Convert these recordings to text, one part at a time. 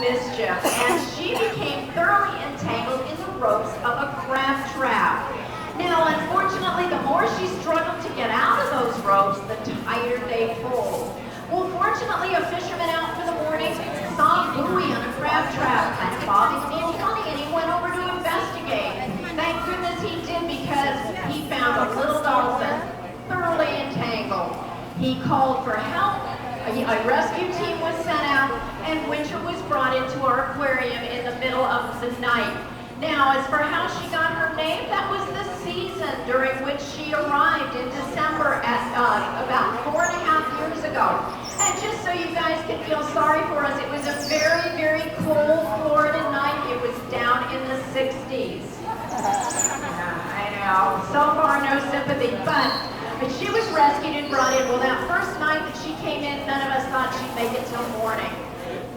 mischief, and she became thoroughly entangled in the ropes of a crab trap. Now, unfortunately, the more she struggled to get out of those ropes, the tighter they pulled. Well, fortunately, a fisherman out for the morning saw a buoy on a crab trap, kind of bobbing and funny, and he went over to investigate. Thank goodness he did, because he found a little dolphin thoroughly entangled. He called for help. A rescue team was sent out, and Winter was brought into our aquarium in the middle of the night. Now, as for how she got her name, that was the season during which she arrived in December at about 4.5 years ago. And just so you guys can feel sorry for us, it was a very, very cold Florida night. It was down in the 60s. I know, so far no sympathy, but she was rescued and brought in. Well, that first night that she came in, none of us thought she'd make it till morning.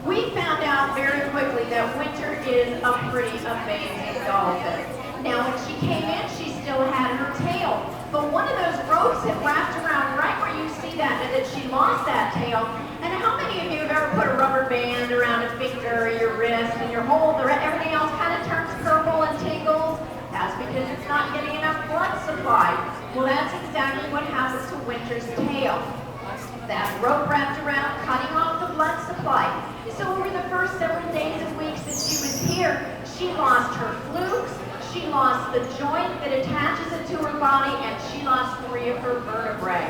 We found out very quickly that Winter is a pretty amazing dolphin. Now, when she came in, she still had her tail, but one of those ropes had wrapped around right where you see that she lost that tail. And how many of you have ever put a rubber band around a finger or your wrist and your whole, everything else kind of turns purple and tingles? That's because it's not getting enough blood supply. Well, that's exactly what happens to Winter's tail. That rope wrapped around, cutting off the blood supply. So over the first several days and weeks that she was here, she lost her flukes, she lost the joint that attaches it to her body, and she lost 3 of her vertebrae.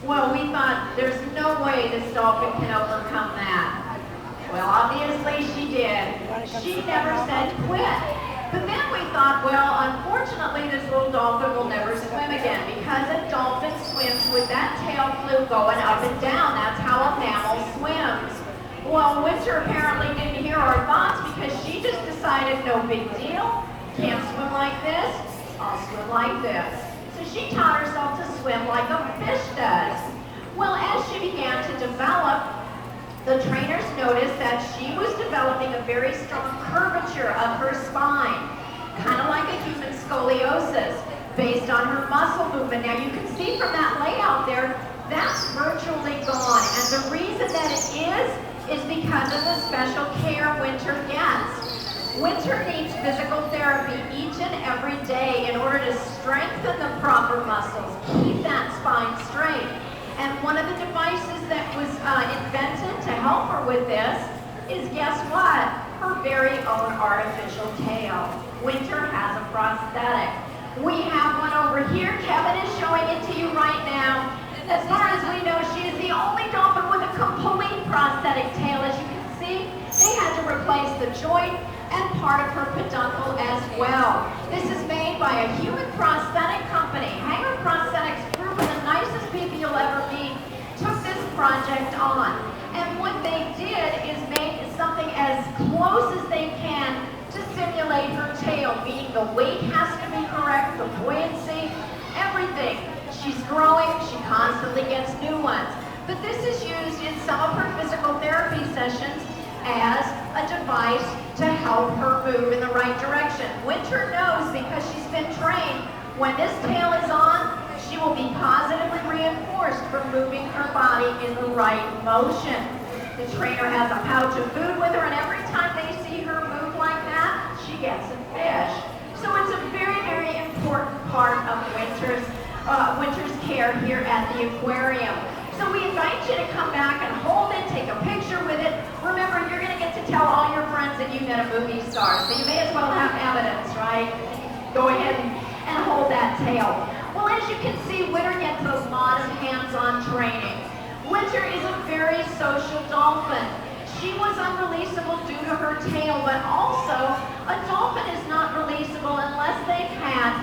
Well, we thought, there's no way this dolphin can overcome that. Well, obviously she did. She never said quit. But then we thought, well, unfortunately, this little dolphin will never swim again, because a dolphin swims with that tail fluke going up and down. That's how a mammal swims. Well, Winter apparently didn't hear our thoughts, because she just decided, no big deal. Can't swim like this, I'll swim like this. So she taught herself to swim like a fish does. Well, as she began to develop, the trainers noticed that she was developing a very strong curvature of her spine, kind of like a human scoliosis, based on her muscle movement. Now, you can see from that layout there, that's virtually gone. And the reason that it is because of the special care Winter gets. Winter needs physical therapy each and every day in order to strengthen the proper muscles, keep that spine straight. And one of the devices that was invented to help her with this is, guess what? Her very own artificial tail. Winter has a prosthetic. We have one over here. Kevin is showing it to you right now. As far as we know, she is the only dolphin with a complete prosthetic tail. As you can see, they had to replace the joint and part of her peduncle as well. This is made by a human prosthetic company. Hanger Prosthetics, group of the nicest people you'll ever meet, took this project on. And what they did is make something as close as they can to simulate her tail, meaning the weight has to be correct, the buoyancy, everything. She's growing, she constantly gets new ones. But this is used in some of her physical therapy sessions as a device to help her move in the right direction. Winter knows, because she's been trained, when this tail is on, she will be positively reinforced for moving her body in the right motion. The trainer has a pouch of food with her, and every time they see her move like that, she gets a fish. So it's a very, very important part of Winter's care here at the aquarium. So we invite you to come back and hold it, take a picture with it. Remember, you're going to get to tell all your friends that you met a movie star, so you may as well have evidence, right? Go ahead and hold that tail. Well, as you can see, Winter gets a lot of hands-on training. Winter is a very social dolphin. She was unreleasable due to her tail, but also a dolphin is not releasable unless they've had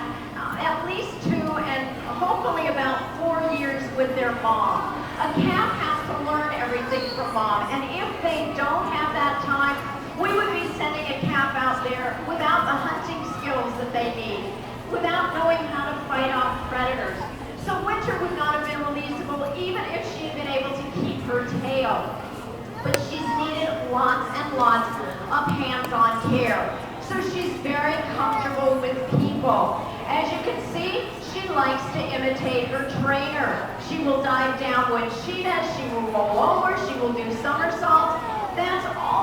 at least 2 and hopefully about 4 years with their mom. A calf has to learn everything from mom, and if they don't have that time, we would be sending a calf out there without the hunting skills that they need, without knowing how to fight off predators. So Winter would not have been releasable even if she had been able to keep her tail. But she's needed lots and lots of hands-on care. So she's very comfortable with people. As you can see, she likes to imitate her trainer. She will dive down when she does, she will roll over, she will do somersaults. That's all